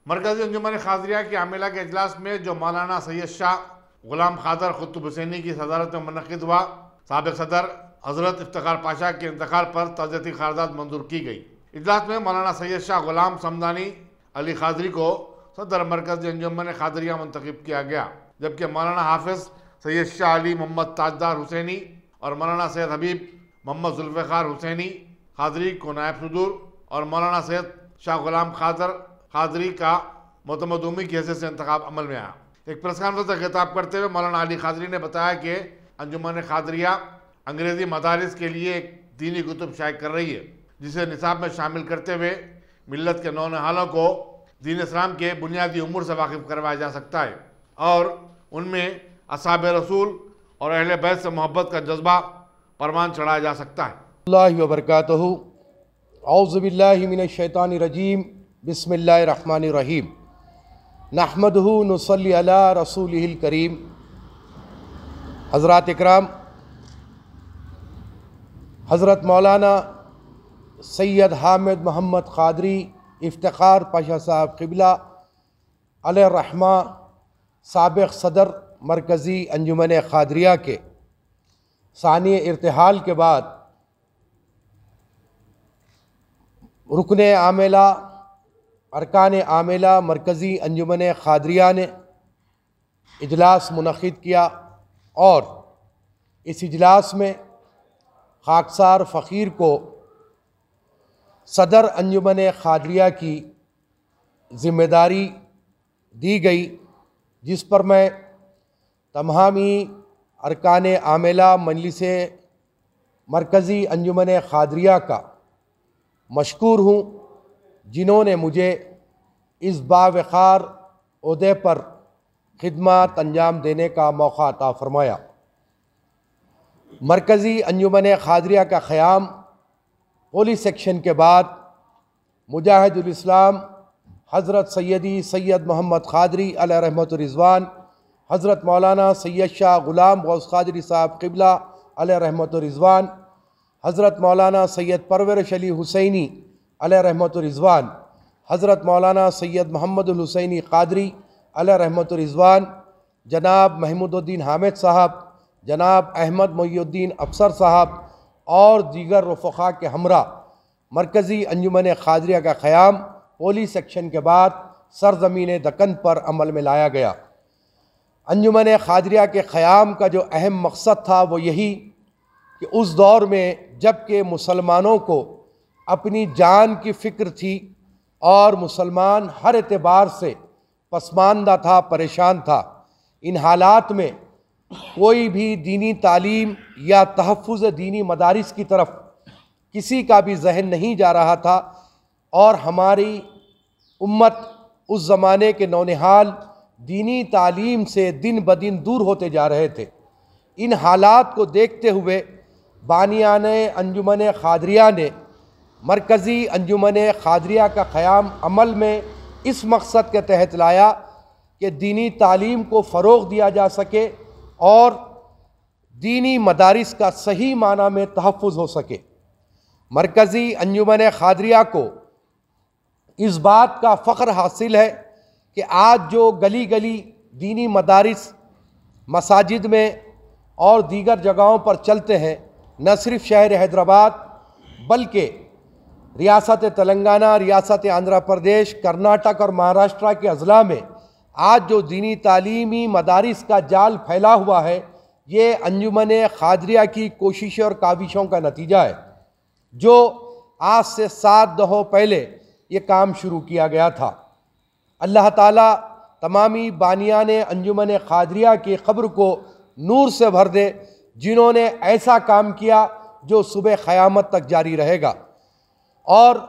मरकज़ी अंजुमन ख़ादरिया की आमिला के इजलास में जो मौलाना सैयद शाह गुलाम खादर खुतब हुसैनी की सदारत में मुनक़िद हुआ, साबिक़ सदर हज़रत इफ्तिखार पाशा के इंतकाल पर तज़ियती क़रारदाद मंजूर की गई। इजलास में मौलाना सैयद शाह गुलाम समदानी अली ख़ादरी को सदर मरकज़ी अंजुमन ख़ादरिया मुंतखब किया गया, जबकि मौलाना हाफिज़ सैयद शाह अली मोहम्मद ताजदार हुसैनी और मौलाना सैयद हबीब मोहम्मद जुल्फ़िकार हुसैनी ख़ादरी को नायब सदूर और मौलाना सैयद शाह गुलाम खादर ख़ादरी का मोतमदूमी की हैसियत से इंतखाब अमल में आया। एक प्रेस कॉन्फ्रेंस से खिताब करते हुए मौलाना अली ख़ादरी ने बताया कि अंजुमन ख़ादरिया अंग्रेज़ी मदारिस के लिए एक दीनी कुतुब शाये कर रही है, जिसे निसाब में शामिल करते हुए मिल्लत के नौनिहालों को दीन इस्लाम के बुनियादी उमूर से वाकिफ़ करवाया जा सकता है और उनमें असहाब रसूल और अहले बैत से मोहब्बत का जज्बा परवान चढ़ाया जा सकता है। अल्लाह व बरकातहू। औज़ु बिल्लाहि मिनश शैतानिर रजीम। बिस्मिल्लाहिर रहमानिर रहीम। नहमदुहु नुसल्ली अला रसूलिहिल करीम। हज़रात इकराम, हज़रत मौलाना सैयद हामिद मोहम्मद ख़ादरी इफ्तिखार पाशा साहब क़िबला अलैहि रहमा साबिक़ सदर मरकज़ी अंजुमन ख़ादरिया के सानी इर्तिहाल के बाद रुकने आमिला अरकान आमिला मरकज़ी अंजुमन ख़ादरिया ने इजलास मुनक़िद किया और इस इजलास में खाकसार फ़कीर को सदर अंजुमन ख़ादरिया की ज़िम्मेदारी दी गई, जिस पर मैं तमामी अरकान आमिला मजलिस मरकज़ी अंजुमन ख़ादरिया का मशकूर हूँ, जिन्होंने मुझे इस बावक़ार ओहदे पर खिदमत अंजाम देने का मौका अता फ़रमाया। मरकज़ी अंजुमन ख़ादरिया का क़याम पुलिस सेक्शन के बाद मुजाहिदुल इस्लाम हज़रत सैयदी सैयद मोहम्मद ख़ादरी अलैहि रहमतुर रिज़वान, हज़रत मौलाना सैयद शाह गुलाम गौस ख़ादरी साहब क़िबला अलैहि रहमतुर रिज़वान, हज़रत मौलाना सैयद परवरिश अली हुसैनी अलैहि रहमतुर रिज़वान, हज़रत मौलाना सैयद मोहम्मदुल हुसैनी क़ादरी अलैहि रहमतुर रिज़वान, जनाब महमूदुद्दीन हामिद साहब, जनाब अहमद मोहिउद्दीन अफसर साहब और दीगर रफ़क़ा के हमरा मरकज़ी अंजुमन ख़ादरिया का क़याम पुलिस सेक्शन के बाद सरज़मीन दक्कन पर अमल में लाया गया। अंजुमन ख़ादरिया के क़याम का जो अहम मकसद था वो यही कि उस दौर में जबकि मुसलमानों को अपनी जान की फ़िक्र थी और मुसलमान हर एतबार से पसमानदा था, परेशान था, इन हालात में कोई भी दीनी तालीम या तहफ़्फ़ुज़ दीनी मदारिस की तरफ किसी का भी जहन नहीं जा रहा था और हमारी उम्मत उस ज़माने के नौनिहाल दीनी तालीम से दिन ब दिन दूर होते जा रहे थे। इन हालात को देखते हुए बानियान अंजुमन ख़ादरिया ने मरकज़ी अंजुमन ख़ादरिया का क़याम अमल में इस मकसद के तहत लाया कि दीनी तालीम को फ़रोग़ दिया जा सके और दीनी मदारिस का सही माना में तहफ़्फ़ुज़ हो सके। मरकज़ी अंजुमन ख़ादरिया को इस बात का फ़ख्र हासिल है कि आज जो गली गली दीनी मदारिस मसाजिद में और दीगर जगहों पर चलते हैं, न सिर्फ शहर हैदराबाद बल्कि रियासत तेलंगाना, रियासत आंध्र प्रदेश, कर्नाटक और महाराष्ट्र के अज़ला में आज जो दीनी तालीमी मदारिस का जाल फैला हुआ है, ये अंजुमन ख़ादरिया की कोशिशों और काविशों का नतीजा है, जो आज से 7 दहाई पहले ये काम शुरू किया गया था। अल्लाह ताला तमामी बानियान अंजुमन ख़ादरिया की क़ब्र को नूर से भर दे, जिन्होंने ऐसा काम किया जो सुबह क़यामत तक जारी रहेगा। और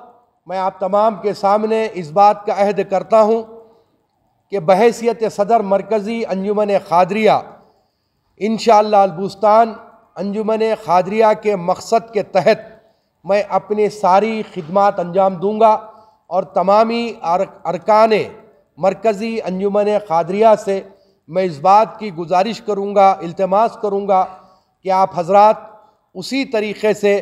मैं आप तमाम के सामने इस बात का अहद करता हूँ कि बहैसियत सदर मरकज़ी अंजुमन ख़ादरिया इंशाअल्लाह अल-बुस्तान अंजुमन ख़ादरिया के मकसद के तहत मैं अपनी सारी खिदमत अंजाम दूँगा और तमामी अरकान मरकज़ी अंजुमन ख़ादरिया से मैं इस बात की गुजारिश करूँगा, इल्तिमास करूँगा कि आप हज़रात उसी तरीक़े से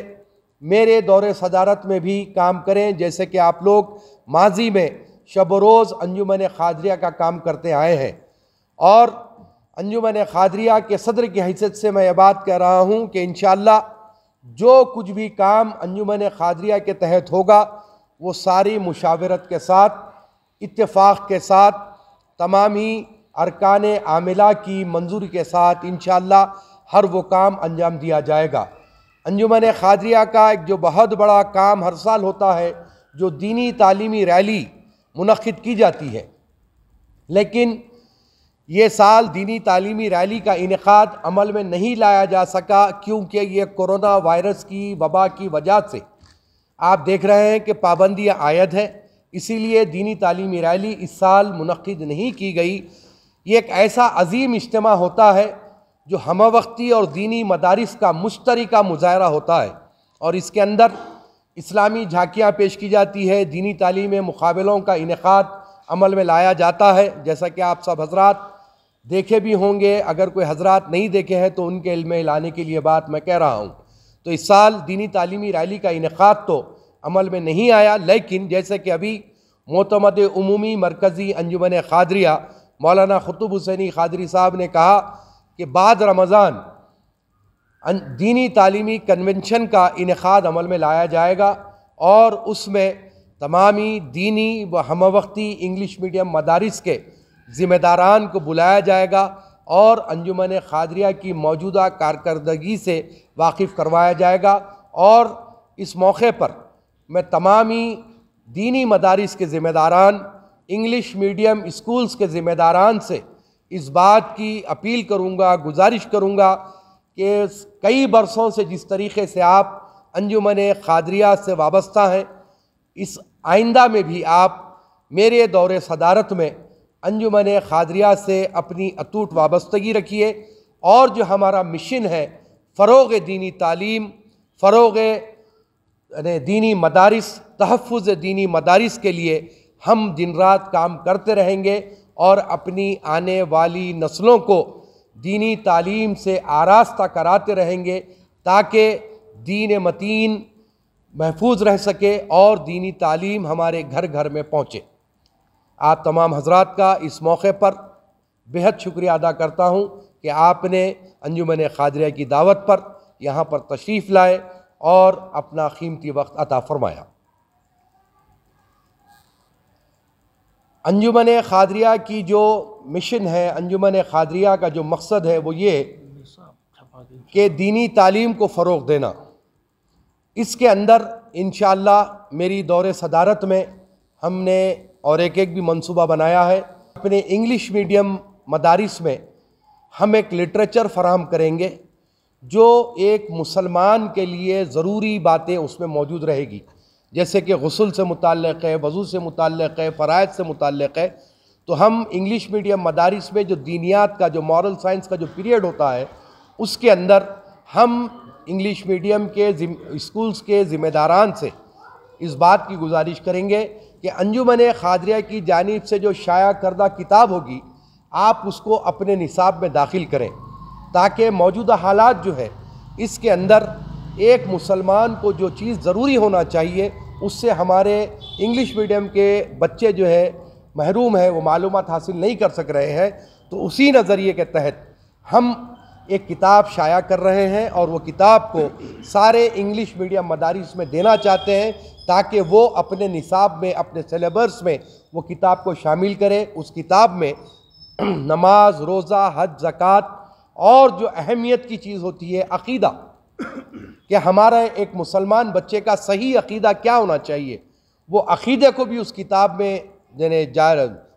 मेरे दौरे सदारत में भी काम करें, जैसे कि आप लोग माजी में शब रोज़ अंजुमन खादरिया का काम करते आए हैं और अंजुमन खादरिया के सदर की हैसियत से मैं ये बात कह रहा हूँ कि इंशाअल्लाह जो कुछ भी काम अंजुमन खादरिया के तहत होगा वो सारी मुशावरत के साथ, इत्तेफाक के साथ, तमामी अरकान आमिला की मंजूरी के साथ इंशाअल्लाह हर वो काम अंजाम दिया जाएगा। अंजुमन खादरिया का एक जो बहुत बड़ा काम हर साल होता है, जो दीनी तालीमी रैली मुनक्किद की जाती है, लेकिन ये साल दीनी तालीमी रैली का इनेकाद अमल में नहीं लाया जा सका क्योंकि ये कोरोना वायरस की वबा की वजह से आप देख रहे हैं कि पाबंदियाँ आयद हैं, इसीलिए दीनी तालीमी रैली इस साल मुनक्किद नहीं की गई। ये एक ऐसा अजीम इज्तिमा होता है जो हमवक्ती और दीनी मदारिस का मुश्तरका मुजाहरा होता है और इसके अंदर इस्लामी झांकियाँ पेश की जाती है, दीनी तालीम मुकाबलों का इनेकाद अमल में लाया जाता है। जैसा कि आप सब हजरात देखे भी होंगे, अगर कोई हजरात नहीं देखे हैं तो उनके इल्म में लाने के लिए बात मैं कह रहा हूँ। तो इस साल दीनी तालीमी रैली का इनेकाद तो अमल में नहीं आया, लेकिन जैसे कि अभी मोतमद उमूमी मरकज़ी अंजुमन खादरिया मौलाना खुतुब हुसैनी खादरी साहब ने कहा कि बाद रमज़ान दीनी तालीमी कन्वेंशन का इनेकाद अमल में लाया जाएगा और उसमें तमामी दीनी व हमवक्ती इंग्लिश मीडियम मदारिस के ज़िम्मेदारान को बुलाया जाएगा और अंजुमन खादरिया की मौजूदा कारकर्दगी से वाकिफ़ करवाया जाएगा। और इस मौके पर मैं तमामी दीनी मदारिस के ज़िम्मेदारान, इंग्लिश मीडियम स्कूल्स के ज़िम्मेदारान से इस बात की अपील करूँगा, गुजारिश करूँगा कि कई बरसों से जिस तरीक़े से आप अंजुमन खादरिया से वाबस्ता हैं, इस आइंदा में भी आप मेरे दौरे सदारत में अंजुमन खादरिया से अपनी अटूट वाबस्तगी रखिए और जो हमारा मिशन है फ़रोग़ दीनी तालीम, फ़रोग़ दीनी मदारिस, तहफ़्फ़ुज़ दीनी मदारिस के लिए हम दिन रात काम करते रहेंगे और अपनी आने वाली नस्लों को दीनी तालीम से आरास्ता कराते रहेंगे ताकि दीन मतीन महफूज रह सके और दीनी तालीम हमारे घर घर में पहुँचे। आप तमाम हजरात का इस मौके पर बेहद शुक्रिया अदा करता हूँ कि आपने अंजुमन खादरिया की दावत पर यहाँ पर तशरीफ़ लाए और अपना कीमती वक्त अता फरमाया। अंजुमन खादरिया की जो मिशन है, अंजुमन खादरिया का जो मकसद है वो ये कि दीनी तालीम को फ़रोग़ देना। इसके अंदर इंशाअल्लाह मेरी दौरे सदारत में हमने और एक भी मंसूबा बनाया है। अपने इंग्लिश मीडियम मदारिस में हम एक लिटरेचर फ़राहम करेंगे जो एक मुसलमान के लिए ज़रूरी बातें उसमें मौजूद रहेगी, जैसे कि गुस्ल से मुताल्लिक़ है, वज़ू से मुताल्लिक़ है, फ़राइज़ से मुताल्लिक़ है। तो हम इंग्लिश मीडियम मदारिस में जो दीनियात का, जो मॉरल साइंस का जो पीरियड होता है, उसके अंदर हम इंग्लिश मीडियम के स्कूल्स के ज़िम्मेदारान से इस बात की गुजारिश करेंगे कि अंजुमन खादरिया की जानिब से जो शाया करदा किताब होगी आप उसको अपने निसाब में दाखिल करें ताकि मौजूदा हालात जो है इसके अंदर एक मुसलमान को जो चीज़ ज़रूरी होना चाहिए उससे हमारे इंग्लिश मीडियम के बच्चे जो है महरूम है, वो मालूमात हासिल नहीं कर सक रहे हैं। तो उसी नज़रिए के तहत हम एक किताब शाया कर रहे हैं और वो किताब को सारे इंग्लिश मीडियम मदारिस में देना चाहते हैं ताकि वो अपने निसाब में, अपने सिलेबस में वो किताब को शामिल करें। उस किताब में नमाज, रोज़ा, हज, ज़कात और जो अहमियत की चीज़ होती है अक़ीदा, कि हमारा एक मुसलमान बच्चे का सही अक़ीदा क्या होना चाहिए, वो अक़ीदे को भी उस किताब में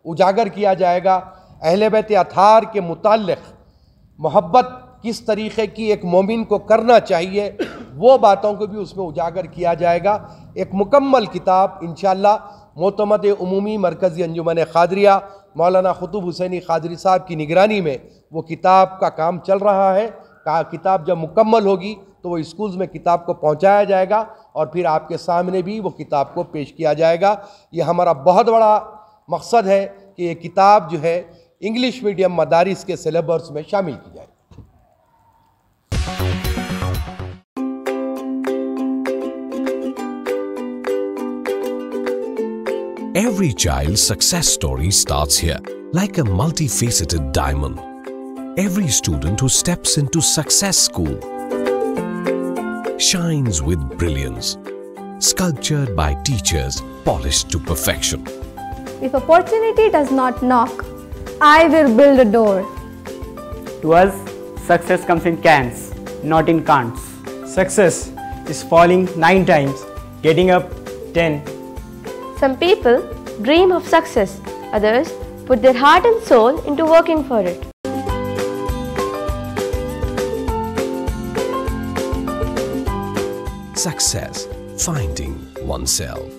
उजागर किया जाएगा। अहले बैत अताहार के मुताल्लिक़ मोहब्बत किस तरीक़े की एक मोमिन को करना चाहिए, वो बातों को भी उसमें उजागर किया जाएगा। एक मुकम्मल किताब इंशाअल्लाह मोतमद उमूमी मरकज़ी अंजुमन खादरिया मौलाना खुतुब हुसैनी खादरी साहब की निगरानी में वो किताब का काम चल रहा है। किताब जब मुकम्मल होगी तो वो स्कूल्स में किताब को पहुंचाया जाएगा और फिर आपके सामने भी वो किताब को पेश किया जाएगा। ये हमारा बहुत बड़ा मकसद है कि ये किताब जो है इंग्लिश मीडियम मदारिस के सिलेबस में शामिल की जाए। Every child's success story starts here, like a multifaceted diamond. Every student who steps into Success School shines with brilliance, sculptured by teachers polished to perfection. If opportunity does not knock, I will build a door. To us, success comes in cans, not in can'ts. Success is falling 9 times, getting up 10. Some people dream of success, others put their heart and soul into working for it. Success, finding oneself.